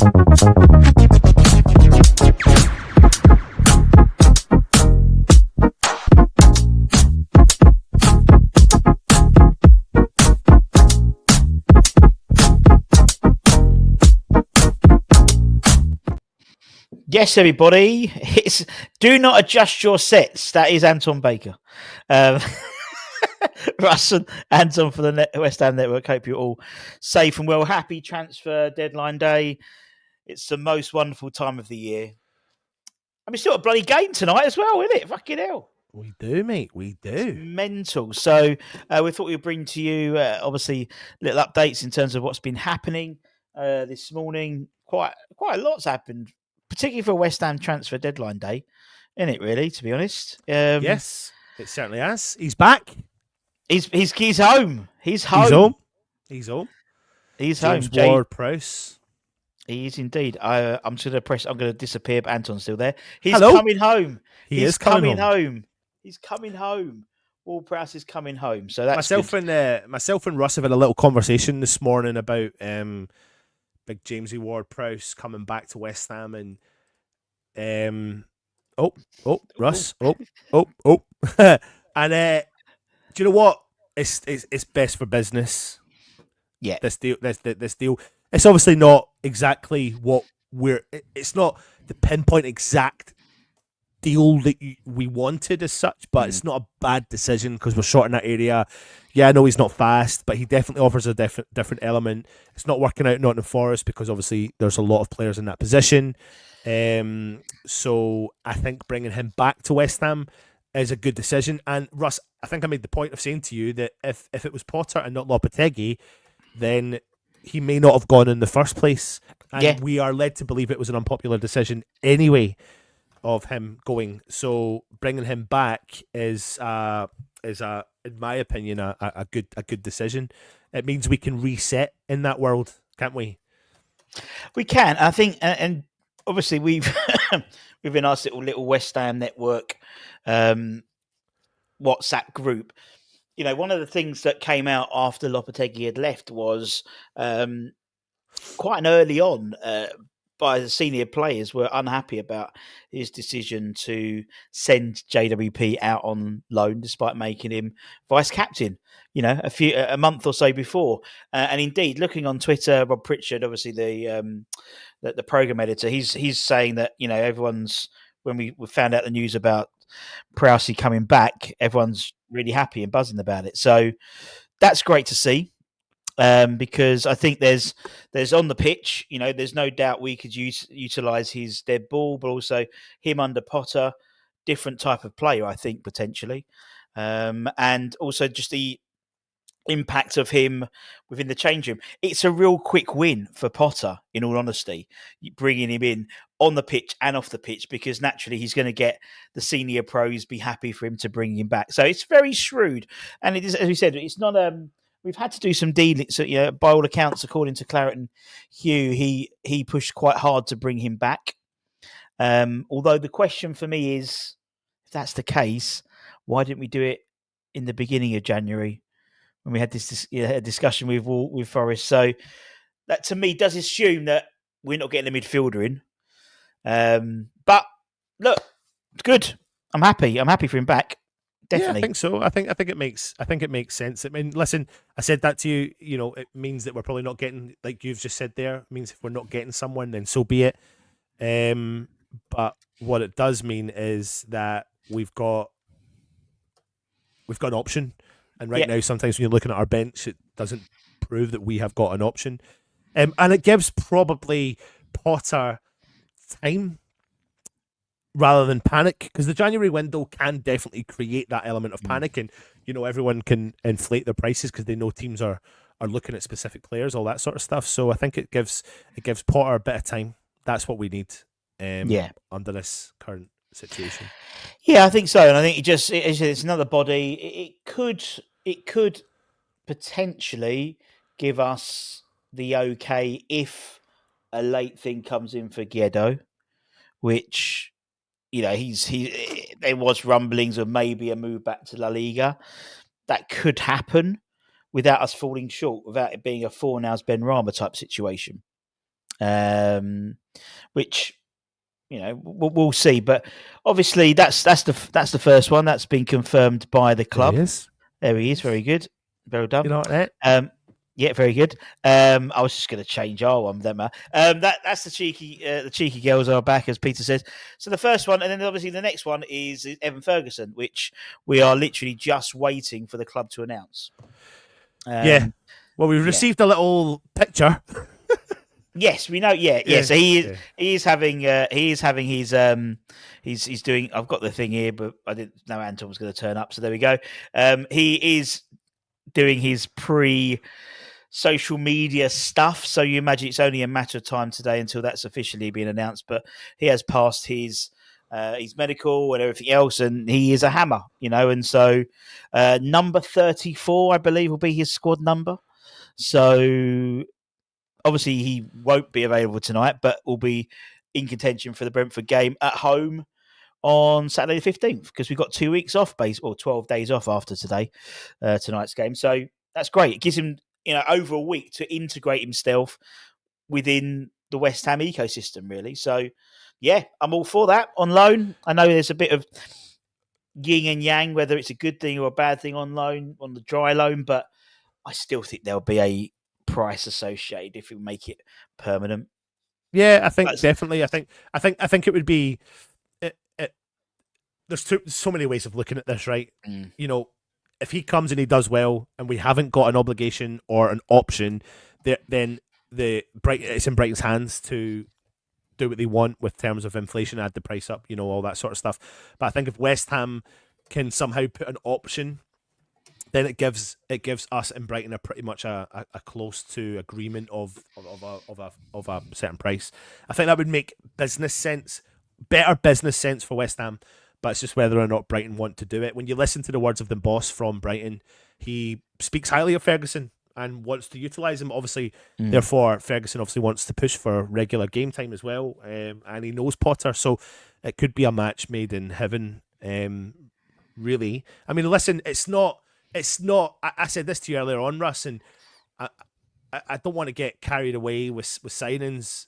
Yes, everybody. It's do not adjust your sets. That is Anton Baker. Russ and Anton for the West Ham Network. Hope you're all safe and well. Happy transfer deadline day. It's the most wonderful time of the year. And we still got a bloody game tonight as well, isn't it? Fucking hell. We do, mate. We do. It's mental. So we thought we'd bring to you, obviously, little updates in terms of what's been happening this morning. Quite a lot's happened, particularly for West Ham transfer deadline day, isn't it? Really, to be honest. Yes, it certainly has. He's back. He's home. He's home. He's home. He's James home. Ward-Prowse. He is indeed. I'm just going to press. I'm going to disappear, but Anton's still there. He's Hello. coming home. He's coming home. He's coming home. Ward-Prowse is coming home. So that's myself and Russ have had a little conversation this morning about big Jamesy Ward-Prowse coming back to West Ham and Russ and do you know what? It's best for business. Yeah. This deal. It's obviously not exactly what it's not the pinpoint exact deal that we wanted as such, but it's not a bad decision because we're short in that area. Yeah, I know he's not fast, but he definitely offers a different element. It's not working out Nottingham Forest because obviously there's a lot of players in that position. So I think bringing him back to West Ham is a good decision. And Russ, I think I made the point of saying to you that if it was Potter and not Lopetegui, then he may not have gone in the first place. And we are led to believe it was an unpopular decision anyway of him going. So bringing him back is in my opinion a good decision. It means we can reset in that world, can't we? We can. I think, and obviously we've in our little West Ham Network WhatsApp group. You know, one of the things that came out after Lopetegui had left was quite early on by the senior players were unhappy about his decision to send JWP out on loan despite making him vice captain, you know, a month or so before. And indeed, looking on Twitter, Rob Pritchard, obviously the program editor, he's saying that, you know, everyone's, when we found out the news about Prowse coming back, everyone's really happy and buzzing about it. So that's great to see. Because I think there's on the pitch, you know, there's no doubt we could utilise his dead ball, but also him under Potter, different type of player, I think, potentially. And also just the impact of him within the change room. It's a real quick win for Potter, in all honesty, bringing him in on the pitch and off the pitch, because naturally he's going to get the senior pros be happy for him to bring him back. So it's very shrewd. And it is, as we said, it's not we've had to do some dealing. So, you know, by all accounts, according to Claret and Hugh, he pushed quite hard to bring him back. Although the question for me is, if that's the case, why didn't we do it in the beginning of January when we had this discussion with Forest? So that to me does assume that we're not getting a midfielder in. But look, it's good. I'm happy. I'm happy for him back. Definitely. Yeah, I think so. I think it makes sense. I mean, listen, I said that to you. You know, it means that we're probably not getting, like you've just said there. It means if we're not getting someone, then so be it. But what it does mean is that we've got an option. And right now, sometimes when you're looking at our bench, it doesn't prove that we have got an option. And it gives probably Potter time rather than panic, because the January window can definitely create that element of panic, and you know, everyone can inflate their prices because they know teams are looking at specific players, all that sort of stuff. So I think it gives Potter a bit of time. That's what we need under this current situation. Yeah, I think so. And I think it's another body. It could potentially give us the okay if a late thing comes in for Guedo, which, you know, there was rumblings of maybe a move back to La Liga. That could happen without us falling short, without it being a Fornals Benrahma type situation. which we'll see. But obviously, that's the first one that's been confirmed by the club. There he is. Very good. Well done. You know that? Yeah, very good. I was just going to change our one, then. That's the cheeky girls are back, as Peter says. So the first one, and then obviously the next one is Evan Ferguson, which we are literally just waiting for the club to announce. Well, we've received a little picture. Yes, we know. Yeah. So he is having his he's doing. I've got the thing here, but I didn't know Anton was going to turn up. So there we go. He is doing his social media stuff. So you imagine it's only a matter of time today until that's officially been announced. But he has passed his medical and everything else, and he is a hammer, And so number 34, I believe, will be his squad number. So obviously he won't be available tonight, but will be in contention for the Brentford game at home on Saturday the 15th, because we've got 2 weeks off, or 12 days off after tonight's game. So that's great. It gives him over a week to integrate himself within the West Ham ecosystem, really. So, yeah, I'm all for that. On loan, I know there's a bit of yin and yang, whether it's a good thing or a bad thing on loan, on the dry loan, but I still think there'll be a price associated if we make it permanent. Yeah, I think definitely. I think it would be. There's so many ways of looking at this, right? If he comes and he does well, and we haven't got an obligation or an option, then it's in Brighton's hands to do what they want with terms of inflation, add the price up, all that sort of stuff. But I think if West Ham can somehow put an option, then it gives us in Brighton a pretty much a close to agreement of a certain price. I think that would make better business sense for West Ham. But it's just whether or not Brighton want to do it. When you listen to the words of the boss from Brighton, he speaks highly of Ferguson and wants to utilise him. Obviously, therefore, Ferguson obviously wants to push for regular game time as well, and he knows Potter, so it could be a match made in heaven. Really, I mean, listen, it's not. I said this to you earlier on, Russ, and I don't want to get carried away with signings.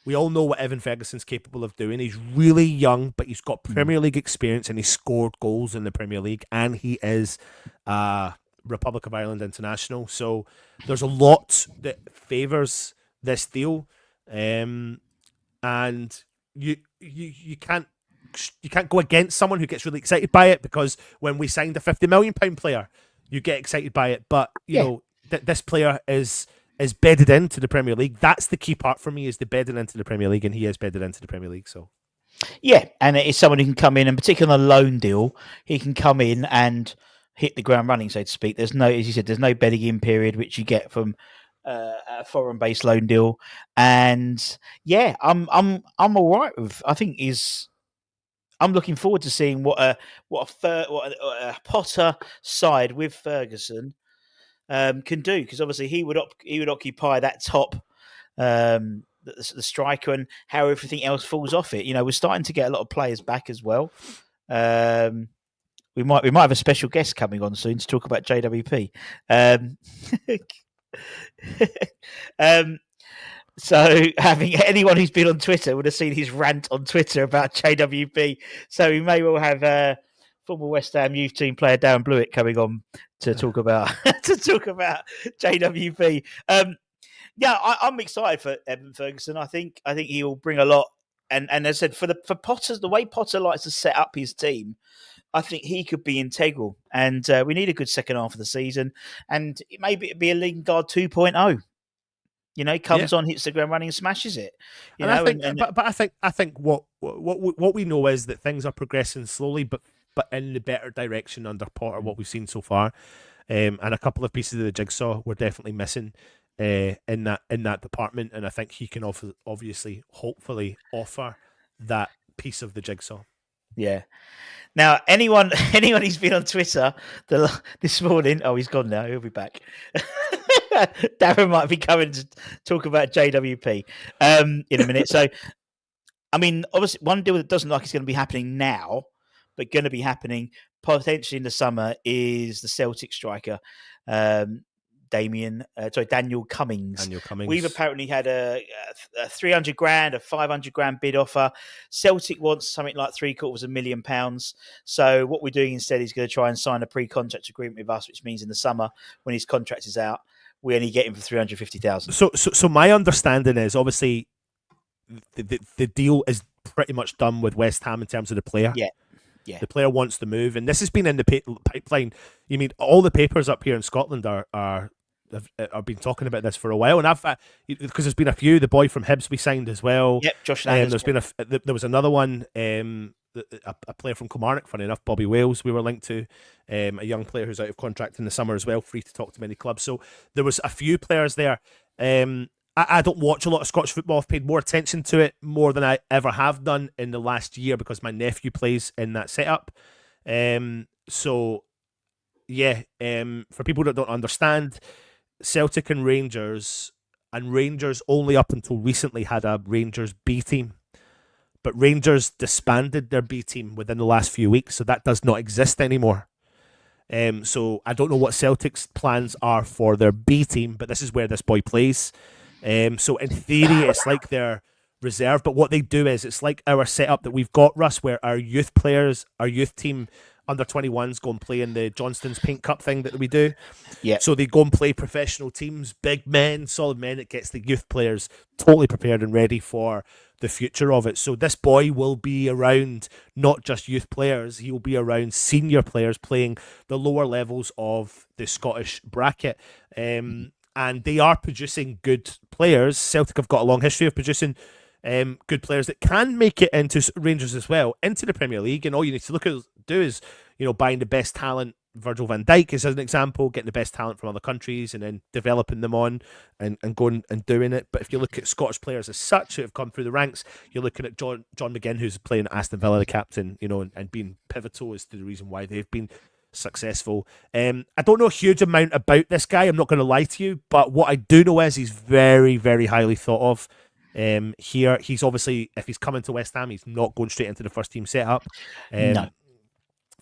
We all know what Evan Ferguson's capable of doing. He's really young, but he's got Premier League experience and he's scored goals in the Premier League, and he is a Republic of Ireland international. So there's a lot that favours this deal, and you can't go against someone who gets really excited by it, because when we signed a £50 million player, you get excited by it. But you know that this player is bedded into the Premier League. That's the key part for me, is the bedding into the Premier League, and he is bedded into the Premier League. So, yeah, and it's someone who can come in, and particularly on a loan deal, he can come in and hit the ground running, so to speak. There's no, as you said, there's no bedding in period, which you get from a foreign-based loan deal. And yeah, I'm all right with. I think I'm looking forward to seeing what a Potter side with Ferguson can do, because obviously he would occupy that top, the striker, and how everything else falls off it. You know, we're starting to get a lot of players back as well. We might have a special guest coming on soon to talk about JWP. So having anyone who's been on Twitter would have seen his rant on Twitter about JWP. So we may well have former West Ham youth team player Darren Blewett coming on to talk about JWP. Yeah, I'm excited for Evan Ferguson. I think he will bring a lot. And as I said, for Potter, the way Potter likes to set up his team, I think he could be integral. And we need a good second half of the season. And maybe it'd be a Lingard 2.0. You know, he comes on, hits the ground running, and smashes it. I think what we know is that things are progressing slowly, but in the better direction under Potter. What we've seen so far, and a couple of pieces of the jigsaw were definitely missing in that department, and I think he can hopefully offer that piece of the jigsaw. Yeah. Now, anyone who's been on Twitter this morning, he's gone now. He'll be back. Darren might be coming to talk about JWP in a minute. So, I mean, obviously, one deal that doesn't look like it's going to be happening now, but going to be happening potentially in the summer, is the Celtic striker, Darren Daniel Cummings. Daniel Cummings. We've apparently had a 300 grand, a 500 grand bid offer. Celtic wants something like £750,000. So what we're doing instead is going to try and sign a pre-contract agreement with us, which means in the summer when his contract is out, we only get him for 350,000. So my understanding is obviously the deal is pretty much done with West Ham in terms of the player. Yeah. The player wants to move, and this has been in the pipeline. You mean all the papers up here in Scotland have been talking about this for a while, and I've because there's been a few. The boy from Hibs we signed as well. Yep, Josh Landers. There was another one. A player from Kilmarnock, funny enough, Bobby Wales, we were linked to, a young player who's out of contract in the summer as well, free to talk to many clubs. So there was a few players there. I don't watch a lot of Scottish football. I've paid more attention to it more than I ever have done in the last year because my nephew plays in that setup. For people that don't understand, Celtic and Rangers only up until recently had a Rangers B team. But Rangers disbanded their B team within the last few weeks, so that does not exist anymore. So I don't know what Celtic's plans are for their B team, but this is where this boy plays. So in theory, it's like their reserve, but what they do is it's like our setup that we've got, Russ, where our youth players, our youth team under 21s go and play in the Johnston's Paint Cup thing that we do. Yeah. So they go and play professional teams, big men, solid men. It gets the youth players totally prepared and ready for the future of it. So this boy will be around not just youth players, he will be around senior players playing the lower levels of the Scottish bracket. And they are producing good players. Celtic have got a long history of producing good players that can make it into Rangers as well, into the Premier League. And all you need to do is, buying the best talent. Virgil van Dijk is an example, getting the best talent from other countries and then developing them on and going and doing it. But if you look at Scottish players as such who have come through the ranks, you're looking at John McGinn, who's playing at Aston Villa, the captain, and being pivotal as to the reason why they've been successful. I don't know a huge amount about this guy, I'm not going to lie to you, but what I do know is he's very, very highly thought of. Here, he's obviously, if he's coming to West Ham, he's not going straight into the first team setup. No.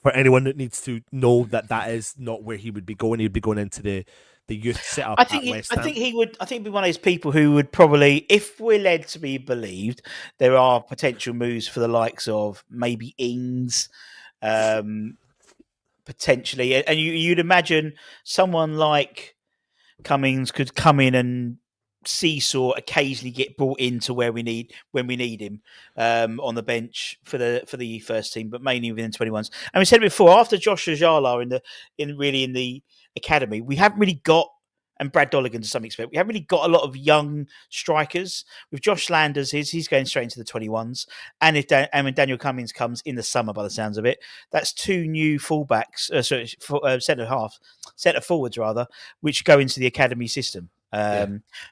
For anyone that needs to know that is not where he would be going, he'd be going into the youth setup at West Ham. I think he'd be one of those people who would probably, if we're led to be believed, there are potential moves for the likes of maybe Ings, potentially, and you'd imagine someone like Cummings could come in and seesaw, occasionally get brought into when we need him on the bench for the first team, but mainly within 21s. And we said before, after Josh Ajala in the academy, we haven't really got, and Brad Dolligan to some extent, we haven't really got a lot of young strikers. With Josh Landers, he's going straight into the 21s, and when Daniel Cummings comes in the summer, by the sounds of it, that's two new fullbacks, centre forwards rather, which go into the academy system.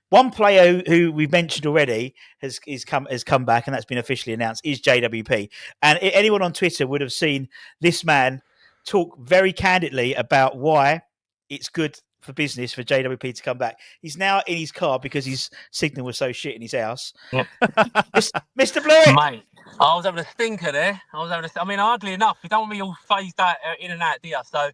One player who we've mentioned already has come back, and that's been officially announced, is JWP. And anyone on Twitter would have seen this man talk very candidly about why it's good for business for JWP to come back. He's now in his car because his signal was so shit in his house. Yep. Mr. Blewett! Mate, I was having a stinker there. Oddly enough, you don't want me all phased out in and out, do you? So,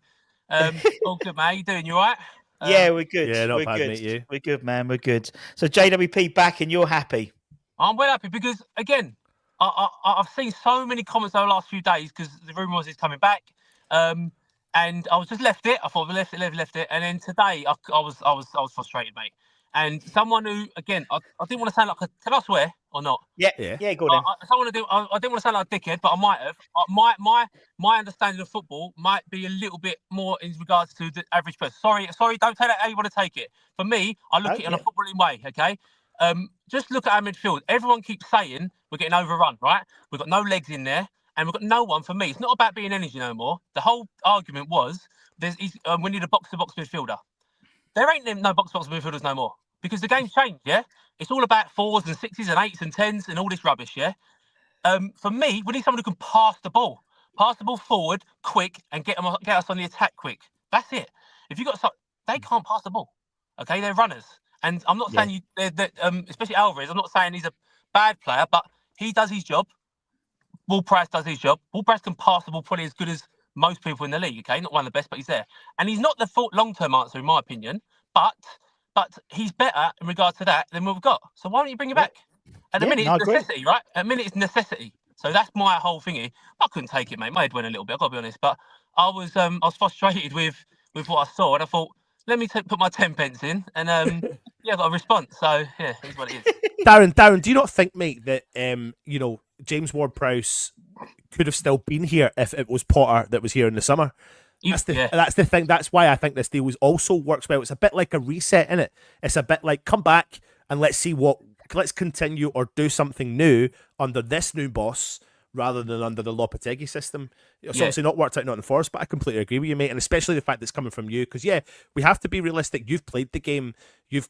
all good, mate. How you doing? You all right? Yeah, we're good. Yeah, not we're bad, good. mate, you. We're good, man. We're good. So JWP back, and you're happy? I'm well happy because, again, I've seen so many comments over the last few days because the rumour was he's coming back, and I was just left it. I thought we left it, and then today I was frustrated, mate. And someone who, again, I didn't want to sound like can I swear or not? Yeah, go on. I didn't want to sound like a dickhead, but I might have. My understanding of football might be a little bit more in regards to the average person. Sorry, don't take that how you want to take it. For me, I look at it in a footballing way, okay? Just look at our midfield. Everyone keeps saying we're getting overrun, right? We've got no legs in there, and we've got no one. For me, it's not about being energy no more. The whole argument was we need a box-to-box midfielder. There ain't no box-to-box midfielders no more because the game's changed, yeah? It's all about 4s and 6s and 8s and 10s and all this rubbish, yeah? For me, we need someone who can pass the ball forward quick and get us on the attack quick. That's it. If you got they can't pass the ball, okay? They're runners. And I'm not saying especially Alvarez, I'm not saying he's a bad player, but he does his job. Ward-Prowse does his job. Ward-Prowse can pass the ball probably as good as most people in the league, okay? Not one of the best, but he's there. And he's not the long-term answer, in my opinion, but he's better in regard to that than we've got. So why don't you bring him back? At the minute, it's necessity, right? At the minute, it's necessity. So that's my whole thingy. I couldn't take it, mate. My head went a little bit. I've got to be honest, but I was frustrated with what I saw, and I thought, let me put my 10 pence in, and I got a response. So yeah, it's what it is. Darren, do you not think, mate, that James Ward-Prowse could have still been here if it was Potter that was here in the summer? That's the thing. That's why I think this deal also works well. It's a bit like a reset, innit? It's a bit like come back and let's continue or do something new under this new boss rather than under the Lopetegui system. It's obviously not worked out in Forest, but I completely agree with you, mate, and especially the fact that it's coming from you, because we have to be realistic. You've played the game, you've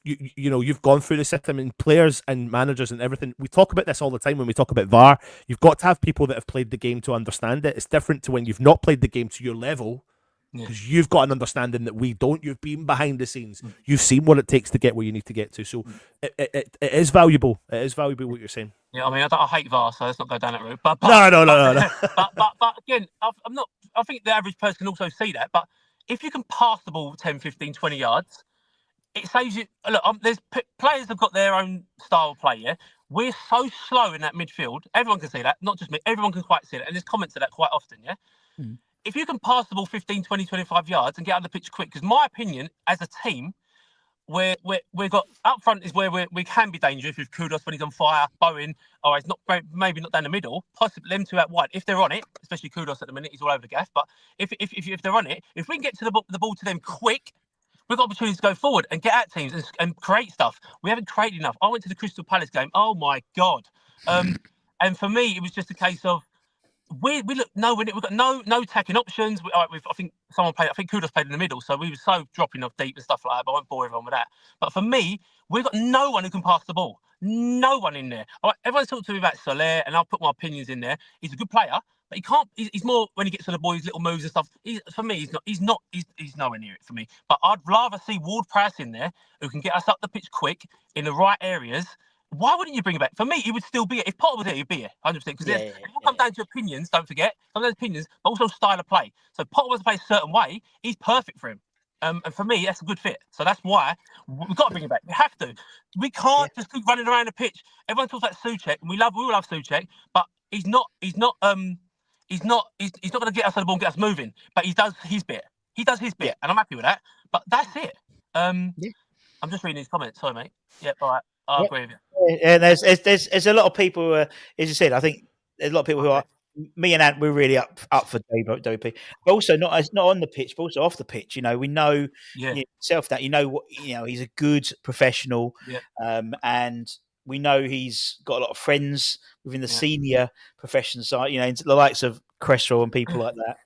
gone through the system, and players and managers and everything. We talk about this all the time when we talk about VAR. You've got to have people that have played the game to understand it. It's different to when you've not played the game to your level, because you've got an understanding that we don't. You've been behind the scenes. You've seen what it takes to get where you need to get to. So it is valuable. It is valuable what you're saying. Yeah, I mean, I hate VAR, so let's not go down that route. But no. but again, I'm not. I think the average person can also see that. But if you can pass the ball 10, 15, 20 yards, it saves you. Look, there's players have got their own style of play. Yeah, we're so slow in that midfield. Everyone can see that, not just me. Everyone can quite see that, and there's comments to that quite often. Yeah. If you can pass the ball 15, 20, 25 yards and get on the pitch quick, because my opinion, as a team, we've got up front is where we can be dangerous with Kudos when he's on fire, Bowen, or he's not, maybe not down the middle, possibly them two out wide. If they're on it, especially Kudos at the minute, he's all over the gas. But if they're on it, if we can get to the ball to them quick, we've got opportunities to go forward and get at teams and create stuff. We haven't created enough. I went to the Crystal Palace game. Oh my God. And for me, it was just a case of, we look nowhere. We've got no attacking options. I think Kudos played in the middle, so we were so dropping off deep and stuff like that. But I won't bore everyone with that. But for me, we've got no one who can pass the ball. No one in there. All right, everyone's talked to me about Soler, and I'll put my opinions in there. He's a good player, but he can't. He's more when he gets to the ball, his little moves and stuff. For me, he's nowhere near it for me. But I'd rather see Ward-Prowse in there, who can get us up the pitch quick in the right areas. Why wouldn't you bring it back? For me, he would still be it. If Potter was here, he'd be here, 100%. Because it will come down to opinions, don't forget. Some of those opinions, but also style of play. So Potter wants to play a certain way, he's perfect for him. And for me, that's a good fit. So that's why we've got to bring him back. We have to. We can't just keep running around the pitch. Everyone talks about Souček, and we all love Souček, but he's not going to get us on the ball and get us moving. But he does his bit. And I'm happy with that. But that's it. I'm just reading his comments. Sorry, mate. Yeah, all right. I agree with you. And there's a lot of people who are, as you said, I think there's a lot of people who are, me and Ant, we're really up for WP, but also not on the pitch, but also off the pitch. We know yourself that he's a good professional, and we know he's got a lot of friends within the senior profession side. The likes of Cresswell and people like that.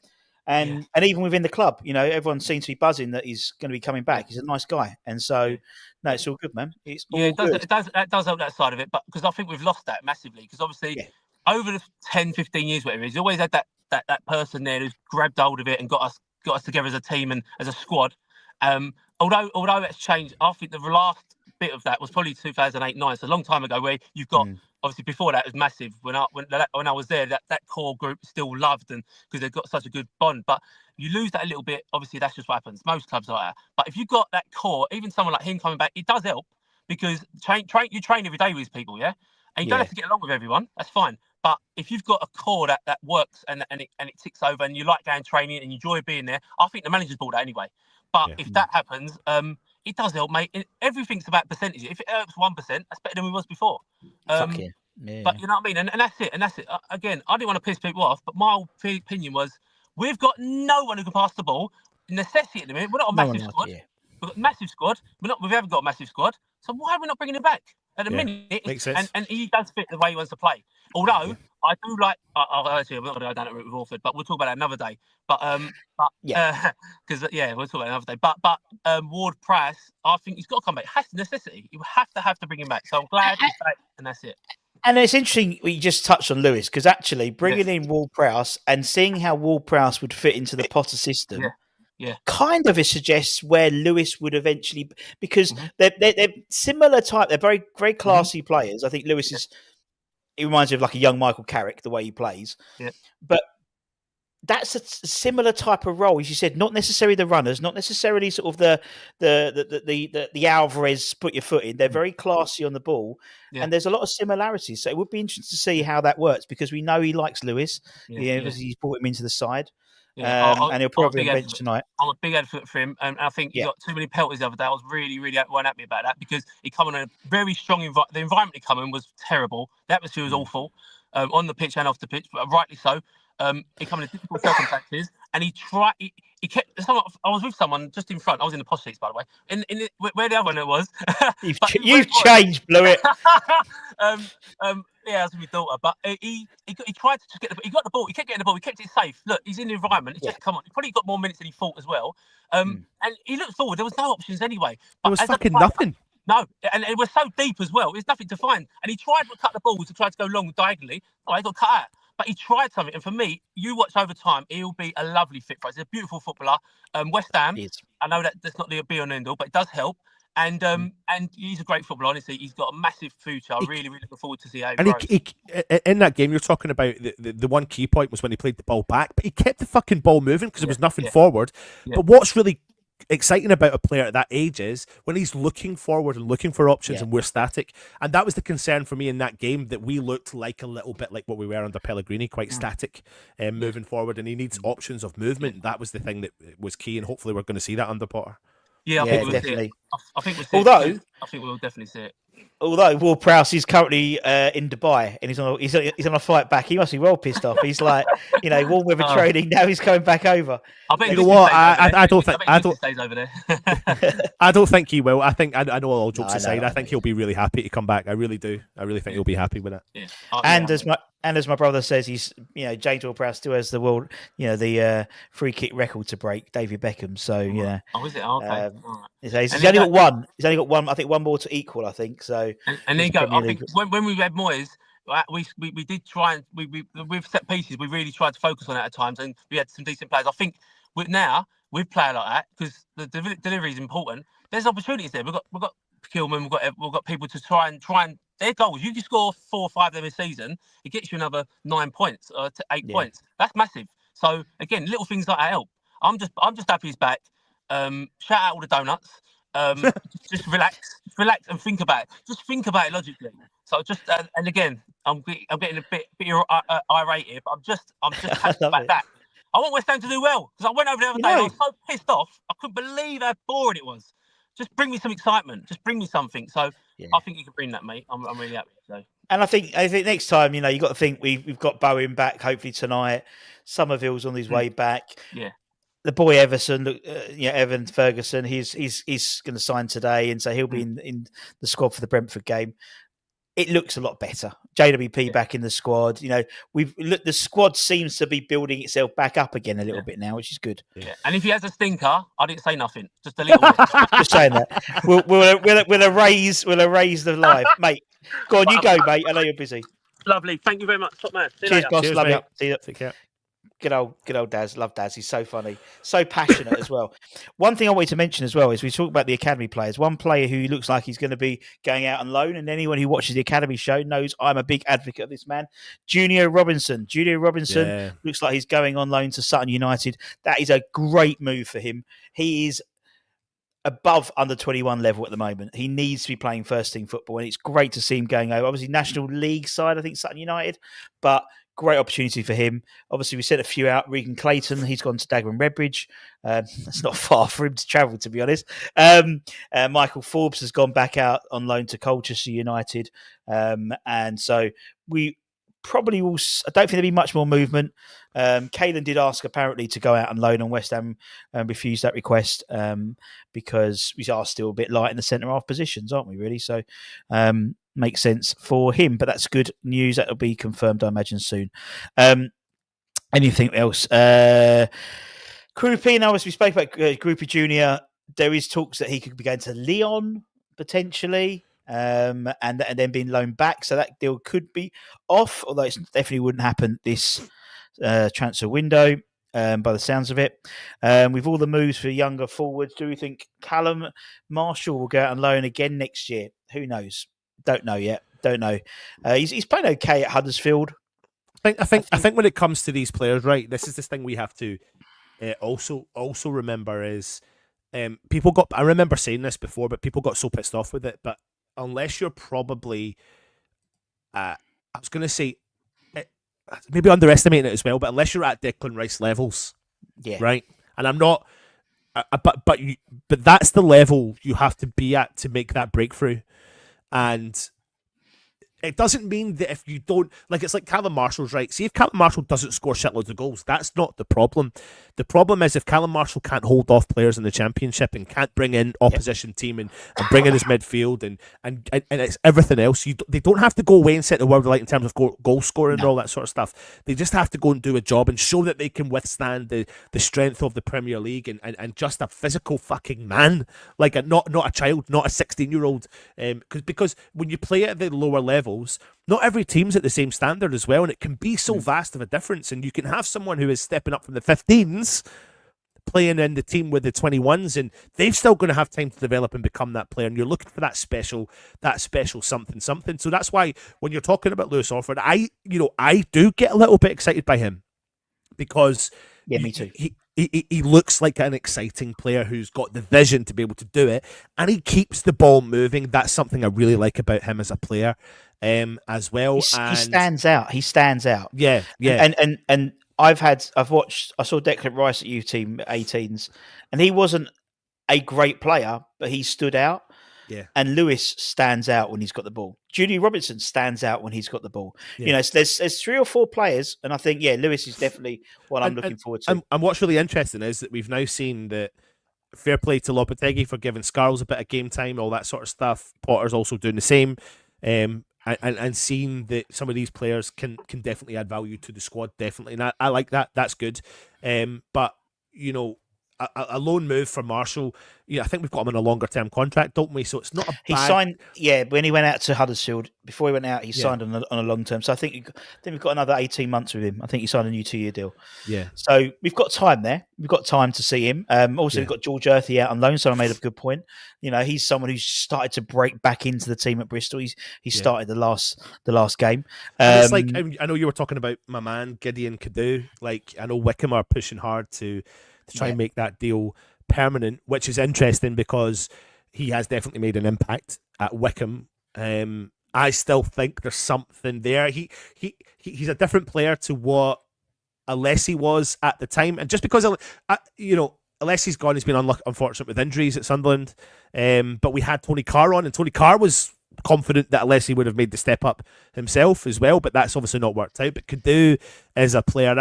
And even within the club, everyone seems to be buzzing that he's going to be coming back. He's a nice guy, and so no, it's all good, man. It's all good. It does help that side of it, but because I think we've lost that massively. Because obviously, over the 10, 15 years, whatever it is, you always had that person there who's grabbed hold of it and got us together as a team and as a squad. Although that's changed, I think the last bit of that was probably 2008-9, so a long time ago, where you've got. Obviously, before that, it was massive. When I was there, that core group still loved, and because they've got such a good bond. But you lose that a little bit. Obviously, that's just what happens. Most clubs are like that. But if you've got that core, even someone like him coming back, it does help, because you train every day with these people, and you don't have to get along with everyone. That's fine. But if you've got a core that works and it ticks over, and you like going training and you enjoy being there, I think the manager's bought that anyway. But if that happens, it does help, mate. Everything's about percentage. If it helps 1%, that's better than we was before. But you know what I mean? And that's it. Again, I didn't want to piss people off, but my opinion was, we've got no one who can pass the ball. Necessity at the minute. We're not a massive squad. We've got a massive squad. We haven't got a massive squad. So why are we not bringing him back? At the minute, and he does fit the way he wants to play. Although I do like, actually, I'm not going to go down that route with Orford, but we'll talk about that another day. Because we'll talk about it another day. But Ward-Prowse, I think he's got to come back. It has to necessity. You have to bring him back. So I'm glad he's back, and that's it. And it's interesting we just touched on Lewis, because actually bringing in Ward-Prowse and seeing how Ward-Prowse would fit into the Potter system. Kind of it suggests where Lewis would eventually, because they're similar type. They're very, very classy players. I think Lewis he reminds me of like a young Michael Carrick, the way he plays. But that's a similar type of role, as you said. Not necessarily the runners, not necessarily sort of the Alvarez put your foot in. They're very classy on the ball, and there's a lot of similarities. So it would be interesting to see how that works, because we know he likes Lewis. Because he's brought him into the side. And he'll probably be on bench tonight. I'm a big advocate for him, and I think he got too many penalties the other day. I was really unhappy about that, because he come in a very strong environment. The environment he come in was terrible. The atmosphere was awful, on the pitch and off the pitch, but rightly so. He come in difficult circumstances, and he tried. He kept. I was with someone just in front. I was in the posh seats, by the way. Where the other one it was. You've changed, Blewett. Yeah, as my daughter, but he tried to just get the. He got the ball. He kept getting the ball. He kept it safe. Look, he's in the environment. It's just come on. He probably got more minutes than he thought as well. And he looked forward. There was no options anyway. There was fucking nothing. No, and it was so deep as well. There's nothing to find. And he tried to cut the ball to try to go long diagonally. Oh, he got cut out. But he tried something, and for me, you watch over time, he'll be a lovely fit for us. He's a beautiful footballer. West Ham, I know that's not the be-all and end-all, but it does help. And he's a great footballer, honestly. He's got a massive future. I really looking forward to see how he grows. In that game, you're talking about, the one key point was when he played the ball back, but he kept the fucking ball moving because there was nothing forward. But what's really exciting about a player at that age is when he's looking forward and looking for options, and we're static. And that was the concern for me in that game, that we looked like a little bit like what we were under Pellegrini, quite static, moving forward, and he needs options of movement. That was the thing that was key, and hopefully we're going to see that under Potter. Yeah, I think we'll see it. I think we'll see it. I think we'll definitely see it. Although Ward-Prowse is currently in Dubai, and he's on a flight back, he must be well pissed off. He's like, warm weather training. Now he's coming back over. I bet you know what? I don't think stays over there. I don't think he will. I think I know, all jokes aside. I think he'll be really happy to come back. I really do. I really think he'll be happy with it. Yeah. As my brother says, he's James Ward-Prowse still has the world the free kick record to break, David Beckham. So Oh, is it? Okay. He's only got one. He's only got one. I think one more to equal. I think so. And there you go. I think when we had Moyes, we did try, and we with set pieces, we really tried to focus on it at times, and we had some decent players. I think with players like that, because the delivery is important. There's opportunities there. We've got Kilman. We've got people to try and their goals. You can score 4 or 5 of them a season. It gets you another 9 points to 8 points. That's massive. So again, little things like that help. I'm just happy he's back. Shout out all the donuts. Just relax and think about it. Just think about it logically. So just and again, I'm getting a bit irate here, but I'm just happy about that. I want West Ham to do well, because I went over the other day and I was so pissed off. I couldn't believe how boring it was. Just bring me some excitement. Just bring me something. So I think you can bring that, mate. I'm really happy. So. And I think next time, you got to think we've got Bowen back hopefully tonight. Somerville's on his way back. Yeah. The boy Everson, Evan Ferguson, he's going to sign today, and so he'll be in the squad for the Brentford game. It looks a lot better. JWP back in the squad. The squad seems to be building itself back up again a little bit now, which is good. Yeah. And if he has a stinker, I didn't say nothing. Just a little bit. Just saying that. We'll erase the live, mate. Go on, you go, mate. I know you're busy. Lovely. Thank you very much, top man. Cheers, boss. Love you. See you. Take care. Good old Daz. Love Daz. He's so funny, so passionate as well. One thing I wanted to mention as well is we talk about the academy players. One player who looks like he's going to be going out on loan, and anyone who watches the academy show knows I'm a big advocate of this man, Junior Robinson. Looks like he's going on loan to Sutton United. That is a great move for him. He is above under 21 level at the moment. He needs to be playing first team football, and it's great to see him going over. Obviously, National League side, I think Sutton United, but great opportunity for him. Obviously, we sent a few out. Regan Clayton, he's gone to Dagenham Redbridge. That's not far for him to travel, to be honest. Michael Forbes has gone back out on loan to Colchester United. And so we probably will. I don't think there'll be much more movement. Kalen did ask apparently to go out on loan on West Ham and refused that request because we are still a bit light in the centre half positions, aren't we, really? So makes sense for him, but that's good news. That'll be confirmed, I imagine, soon. Anything else? Krupi, now as we spoke about Krupi Jr., there is talks that he could be going to Lyon potentially. And then being loaned back, so that deal could be off, although it definitely wouldn't happen this transfer window by the sounds of it. With all the moves for younger forwards, do we think Callum Marshall will go out on loan again next year? Who knows? Don't know yet. Don't know. He's playing okay at Huddersfield. I think when it comes to these players, right, this is this thing we have to also remember is people got. I remember saying this before, but people got so pissed off with it. But unless you're probably, I was going to say, maybe underestimating it as well. But unless you're at Declan Rice levels, right, and I'm not. But that's the level you have to be at to make that breakthrough, and it doesn't mean that if you don't, like, it's like Callum Marshall's right. See, if Callum Marshall doesn't score shitloads of goals, that's not the problem. The problem is if Callum Marshall can't hold off players in the Championship and can't bring in opposition team and bring in his midfield and it's everything else. They don't have to go away and set the world alight in terms of goal scoring and all that sort of stuff. They just have to go and do a job and show that they can withstand the strength of the Premier League and just a physical fucking man, like not a child, not a 16-year-old. Because when you play at the lower level, not every team's at the same standard as well, and it can be so vast of a difference, and you can have someone who is stepping up from the 15s playing in the team with the 21s, and they're still going to have time to develop and become that player, and you're looking for that special something. So that's why when you're talking about Lewis Orford, I do get a little bit excited by him, because me too. He looks like an exciting player who's got the vision to be able to do it, and he keeps the ball moving. That's something I really like about him as a player, as well. He stands out. Yeah. And I saw Declan Rice at youth team 18s, and he wasn't a great player, but he stood out. Yeah. And Lewis stands out when he's got the ball. Judy Robinson stands out when he's got the ball. Yeah. There's 3 or 4 players, and I think Lewis is definitely what I'm looking forward to. And what's really interesting is that we've now seen that, fair play to Lopetegui for giving Scarles a bit of game time, all that sort of stuff. Potter's also doing the same, and seeing that some of these players can definitely add value to the squad, definitely. And I like that. That's good. But a loan move for Marshall. I think we've got him on a longer term contract, don't we? So it's not a he signed. Yeah, when he went out to Huddersfield, before he went out, he signed on a long term. So I think we've got another 18 months with him. I think he signed a new 2-year deal. Yeah. So we've got time there. We've got time to see him. We've got George Earthy out on loan, so I made a good point. He's someone who's started to break back into the team at Bristol. He started the last game. It's like, I know you were talking about my man Gideon Kadu. Like, I know Wickham are pushing hard to try and make that deal permanent, which is interesting because he has definitely made an impact at Wickham. I still think there's something there. He's a different player to what Alessi was at the time, and just because Alessi's gone, he's been unfortunate with injuries at Sunderland. But we had Tony Carr on, and Tony Carr was confident that Alessi would have made the step up himself as well, but that's obviously not worked out. But Kadu is a player,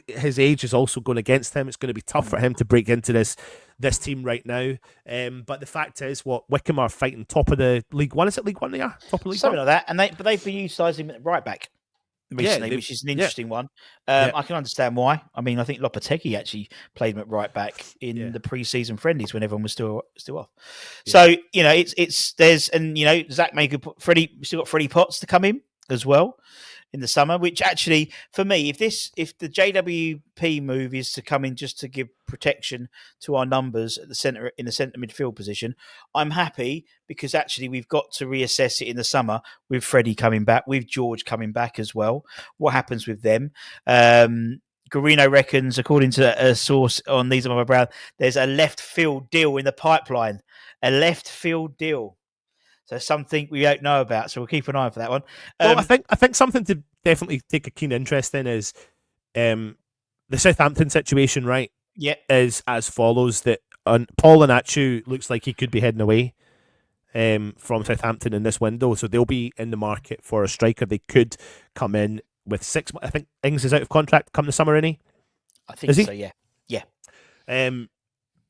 his age is also going against him. It's going to be tough for him to break into this team right now. But the fact is, Wickham are fighting top of the League One. Is it League One they are? Top of League Something One? like that. But they've been utilising him at right back recently, which is an interesting one. I can understand why. I mean, I think Lopetegui actually played him at right back in the pre-season friendlies when everyone was still off. So Zach made good. Freddie, we still got Freddie Potts to come in as well in the summer, which actually, for me, if the JWP move is to come in just to give protection to our numbers at the centre, in the centre midfield position, I'm happy, because actually we've got to reassess it in the summer with Freddie coming back, with George coming back as well. What happens with them? Garino reckons, according to a source on These Are My Brown, there's a left field deal in the pipeline. A left field deal. So something we don't know about, so we'll keep an eye for that one. Well, I think something to definitely take a keen interest in is the Southampton situation, right? Yeah, is as follows: that Paul Anachu looks like he could be heading away from Southampton in this window, so they'll be in the market for a striker. They could come in with 6 months. I think Ings is out of contract come the summer, isn't he? I think so. Yeah.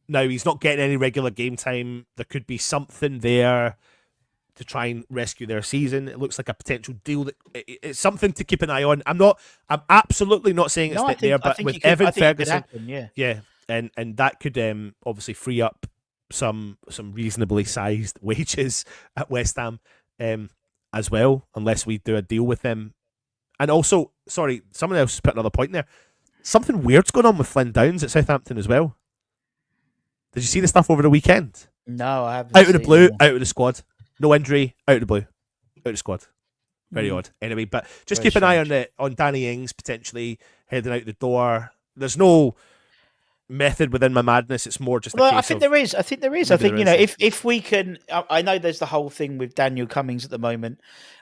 Now he's not getting any regular game time. There could be something there to try and rescue their season. It looks like a potential deal that it's something to keep an eye on. I'm absolutely not saying it's there, but with Evan Ferguson, and that could obviously free up some reasonably sized wages at West Ham as well, unless we do a deal with them. And also, sorry, someone else put another point there. Something weird's going on with Flynn Downs at Southampton as well. Did you see the stuff over the weekend? No, I haven't. Out of the blue, out of the squad. No injury, out of the blue, out of the squad. Very odd. Anyway, but just Very keep an eye strange. on Danny Ings potentially heading out the door. There's no method within my madness. It's more just a Well, I case think of there is. I think there is. I maybe think there is. if we can, I know there's the whole thing with Daniel Cummings at the moment.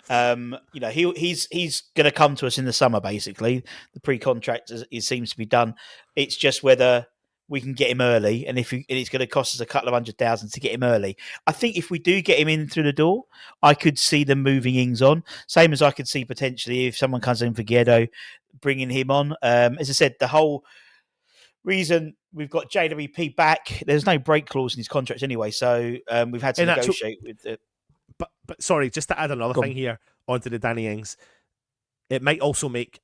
He's going to come to us in the summer. Basically, the pre-contract it seems to be done. It's just whether we can get him early, and it's going to cost us a couple of 100,000 to get him early. I think if we do get him in through the door, I could see them moving Ings on. Same as I could see potentially if someone comes in for Giedo, bringing him on. As I said, the whole reason we've got JWP back, there's no break clause in his contract anyway, so we've had to negotiate with the. But sorry, just to add another thing here onto the Danny Ings, it might also make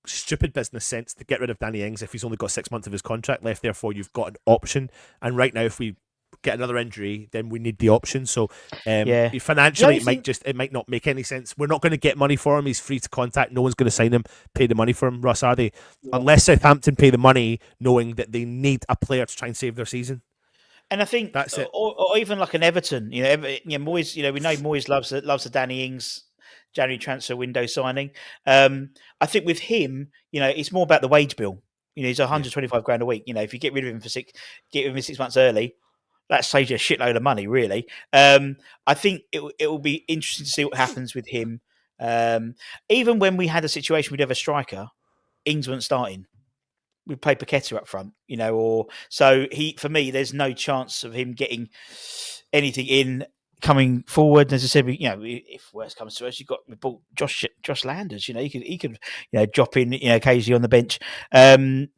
stupid business sense to get rid of Danny Ings if he's only got 6 months of his contract left. Therefore, you've got an option, and right now, if we get another injury, then we need the option. So, financially, it might not make any sense. We're not going to get money for him. He's free to contact. No one's going to sign him, pay the money for him. Russ, are they? Yeah. Unless Southampton pay the money, knowing that they need a player to try and save their season. And I think that's it. Or even like an Everton, Moyes. We know Moyes loves the Danny Ings January transfer window signing. I think with him, it's more about the wage bill. He's 125 grand a week. If you get rid of him get him 6 months early, that saves you a shitload of money, really. I think it will be interesting to see what happens with him. Even when we had a situation we'd have a striker, Ings weren't starting. We played Paqueta up front, for me, there's no chance of him getting anything in coming forward. As I said, if worse comes to us, we bought Josh Landers. He could drop in occasionally on the bench.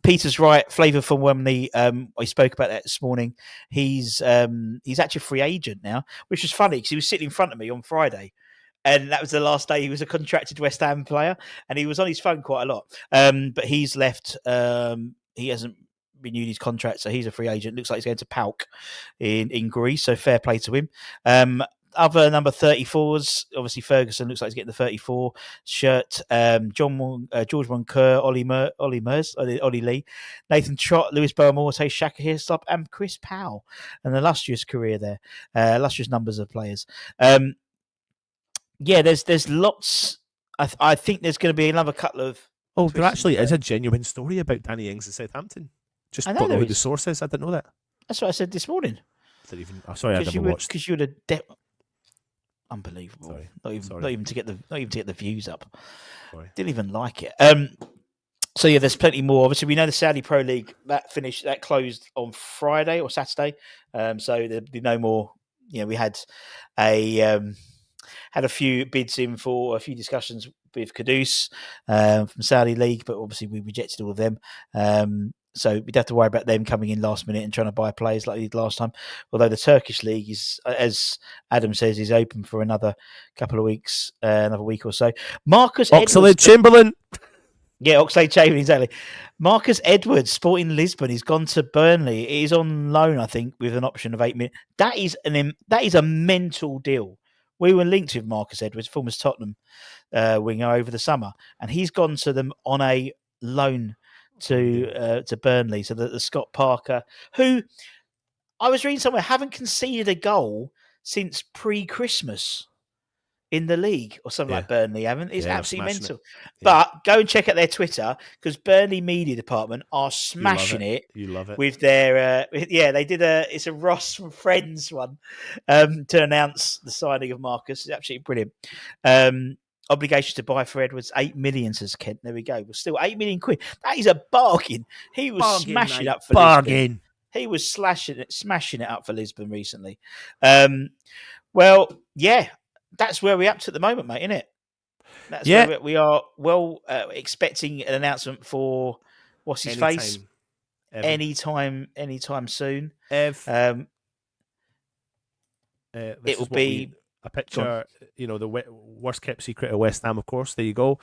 Peter's right. Flavour from Wembley. I spoke about that this morning. He's actually a free agent now, which is funny because he was sitting in front of me on Friday. And that was the last day he was a contracted West Ham player, and he was on his phone quite a lot. But he's left. He hasn't renewed his contract, so he's a free agent. Looks like he's going to PAOK in Greece, so fair play to him. Other number 34s, obviously Ferguson looks like he's getting the 34 shirt. George Moncur, Ollie Lee, Nathan Trott, Lewis Boamorte, Shaka Hislop, and Chris Powell. And an illustrious career there. Illustrious numbers of players. There's lots. I think there's going to be another couple of. Oh, there actually is a genuine story about Danny Ings in Southampton. Just don't know who the source is. I didn't know that. That's what I said this morning. I never watched. Because you would have. Unbelievable. Sorry. Not even to get the views up. Sorry. Didn't even like it. So there's plenty more. Obviously, we know the Saudi Pro League that closed on Friday or Saturday. So there'll be no more. We had a few bids in for a few discussions with Kudus from Saudi League, but obviously we rejected all of them. So we'd have to worry about them coming in last minute and trying to buy players like they did last time. Although the Turkish League is, as Adam says, is open for another couple of weeks, another week or so. Marcus Oxlade-Chamberlain. Yeah, Oxlade-Chamberlain, exactly. Marcus Edwards, Sporting Lisbon, he's gone to Burnley. He's on loan, I think, with an option of 8 million. That is a mental deal. We were linked with Marcus Edwards, former Tottenham winger, over the summer, and he's gone to them on a loan to Burnley. So the Scott Parker, who I was reading somewhere, haven't conceded a goal since pre-Christmas in the league or something like Burnley haven't. It's absolutely mental. But go and check out their Twitter because Burnley media department are smashing it. You love it. With their they did it's a Ross from Friends one to announce the signing of Marcus. It's absolutely brilliant. Obligation to buy for Edwards, 8 million, says Kent. There we go. We're still 8 million quid. That is a bargain. He was smashing up for Lisbon. He was smashing it up for Lisbon recently. That's where we're up to at the moment, mate, isn't it? That's where we are expecting an announcement for what's his face? Anytime soon. It will be a picture, the worst kept secret of West Ham, of course. There you go.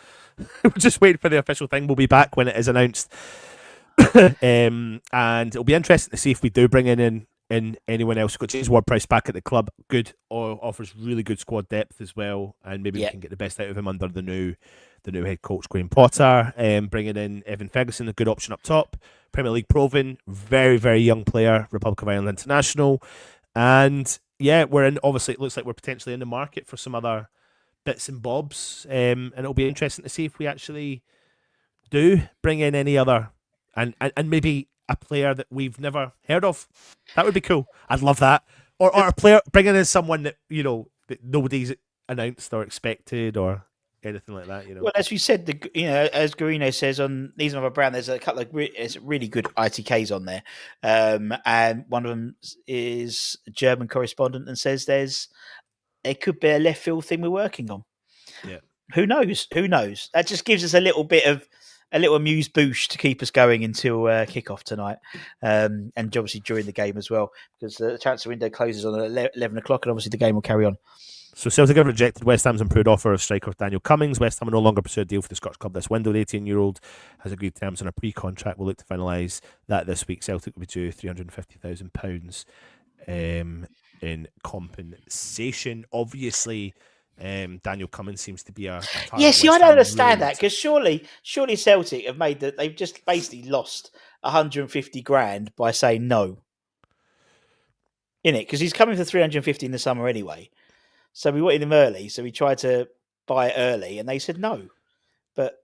We're just waiting for the official thing. We'll be back when it is announced. And it'll be interesting to see if we do bring in anyone else. We've got James Ward-Prowse back at the club. Good, offers really good squad depth as well, and maybe we can get the best out of him under the new head coach Graham Potter. Bringing in Evan Ferguson, a good option up top. Premier League proven, very very young player, Republic of Ireland international, and we're in. Obviously, it looks like we're potentially in the market for some other bits and bobs, and it'll be interesting to see if we actually do bring in any other and maybe a player that we've never heard of. That would be cool. I'd love that. Or a player bringing in someone that that nobody's announced or expected or anything like that. Well, as we said, as Guarino says on These Are My Brown, there's a couple of really good ITKs on there, and one of them is a German correspondent and says it could be a left field thing we're working on. Yeah. Who knows? Who knows? That just gives us a little amuse boost to keep us going until kickoff tonight, and obviously during the game as well, because the transfer window closes on 11 o'clock, and obviously the game will carry on. So Celtic have rejected West Ham's improved offer of striker Daniel Cummings. West Ham will no longer pursue a deal for the Scottish club this window. The 18-year-old has agreed terms on a pre-contract. We'll look to finalise that this week. Celtic will be due £350,000 in compensation. Obviously, Daniel Cummings seems to be a target. Yeah, see, I don't understand that, because surely Celtic have made that they've just basically lost 150 grand by saying no. In it, because he's coming for 350 in the summer anyway. So we wanted him early, so we tried to buy it early, and they said no. But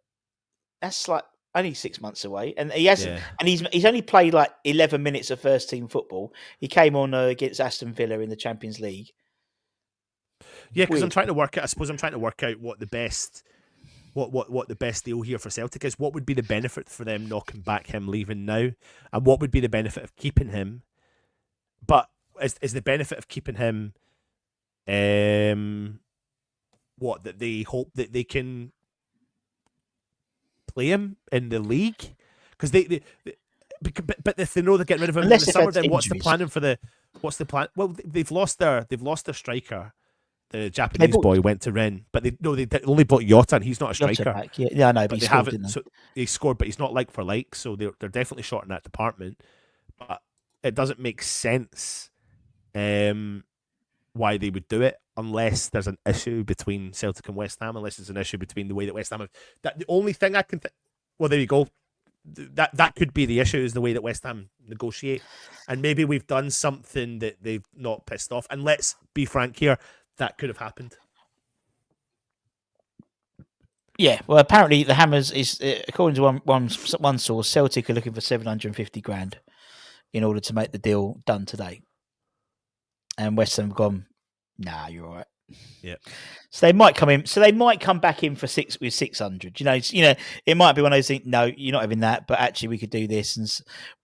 that's like only 6 months away, and he hasn't. Yeah. And he's only played like 11 minutes of first team football. He came on against Aston Villa in the Champions League. Yeah, because I'm trying to work out. I suppose I'm trying to work out what the best deal here for Celtic is. What would be the benefit for them knocking back him leaving now, and what would be the benefit of keeping him? But is the benefit of keeping him? That they hope that they can play him in the league, because but if they know they're getting rid of him in the summer, then what's the plan? Well, they've lost their striker. The Japanese boy went to Rennes, but they only bought Jota, and he's not a striker. Yeah, I know, but they haven't. So he scored, but he's not like for like. So they're definitely short in that department. But it doesn't make sense. Why they would do it unless there's an issue between Celtic and West Ham, unless there's an issue between the way that West Ham have. The only thing I can well, there you go. That could be the issue, is the way that West Ham negotiate, and maybe we've done something that they've not pissed off. And let's be frank here, that could have happened. Yeah, well, apparently the Hammers is, according to one source, Celtic are looking for 750 grand in order to make the deal done today. And West Ham have gone, nah, you're all right. Yeah. So they might come in. So they might come back in for 600. It might be one of those things. No, you're not having that. But actually, we could do this, and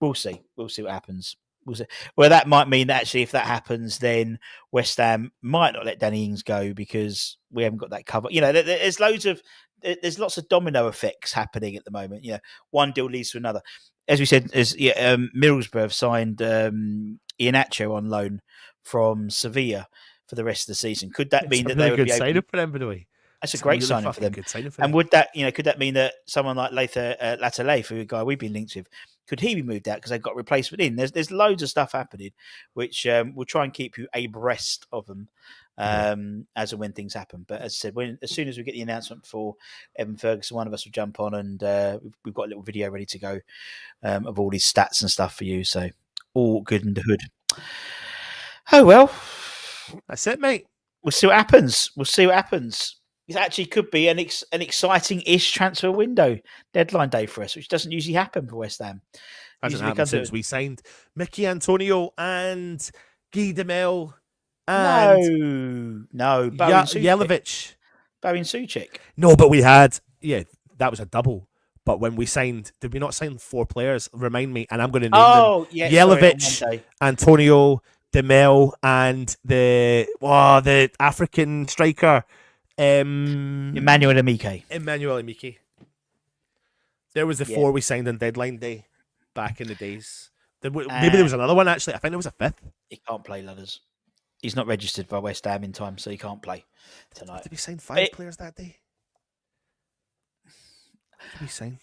we'll see. We'll see what happens. We'll see. Well, that might mean that actually, if that happens, then West Ham might not let Danny Ings go because we haven't got that cover. There's lots of domino effects happening at the moment. One deal leads to another. As we said, Middlesbrough have signed Iheanacho on loan from Sevilla for the rest of the season. Could that mean that they would be signing for them, by the way? That's a great signing for them. And would that, could that mean that someone like Lataleif, who a guy we've been linked with, could he be moved out because they've got a replacement in? There's loads of stuff happening, which we'll try and keep you abreast of them as and when things happen. But as I said, as soon as we get the announcement for Evan Ferguson, one of us will jump on, and we've got a little video ready to go of all these stats and stuff for you. So all good in the hood. Oh, well. That's it, mate. We'll see what happens. It actually could be an exciting-ish transfer window deadline day for us, which doesn't usually happen for West Ham. Hasn't happened since we signed Mickey Antonio and Guy Demel and Jelavic. Bowen Suchek. No, but we had, that was a double. But when we signed, did we not sign 4 players? Remind me, and I'm going to name them. Jelavic, Antonio, Demel, and the African striker, Emmanuel Amike. There was the 4 we signed on deadline day back in the days. Maybe there was another one, actually. I think there was a 5th. He can't play, Ladders. He's not registered by West Ham in time, so he can't play tonight. Did we sign 5 players that day? What did we sign?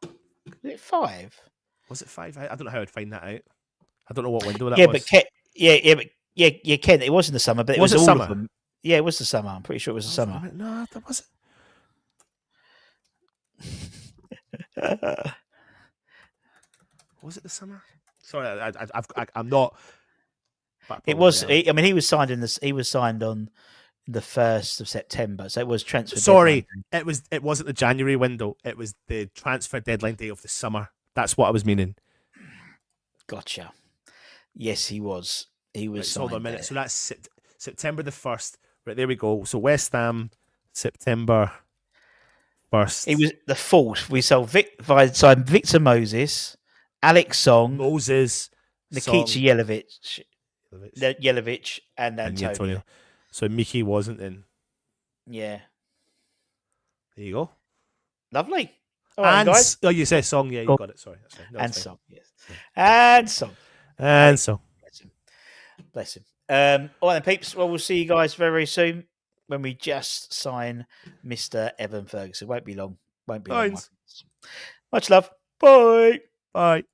Was it 5? Was it 5? I don't know how I'd find that out. I don't know what window that was. But Ken, it was in the summer, but it was all summer? Of them. Yeah, it was the summer. I'm pretty sure it was the summer. No, that wasn't. Was it the summer? Sorry, I'm not. It was. He was signed he was signed on the 1st of September. So it was transfer. Sorry, deadline. it wasn't the January window. It was the transfer deadline day of the summer. That's what I was meaning. Gotcha. Yes, he was. He was. Right, hold on a minute. There. So that's September the 1st. Right, there we go. So West Ham, September 1st. He was the 4th. We sold signed Victor Moses, Alex Song, Nikita Jelavic, and Antonio. So Miki wasn't in. Yeah. There you go. Lovely. All right, guys. Oh, you said Song. Yeah, you got it. Sorry. No, and Song. Yes. And Song. And Song. Bless him. All right, then, peeps. Well, we'll see you guys very, very soon when we just sign Mr. Evan Ferguson. Won't be long. Long. Much love. Bye. Bye.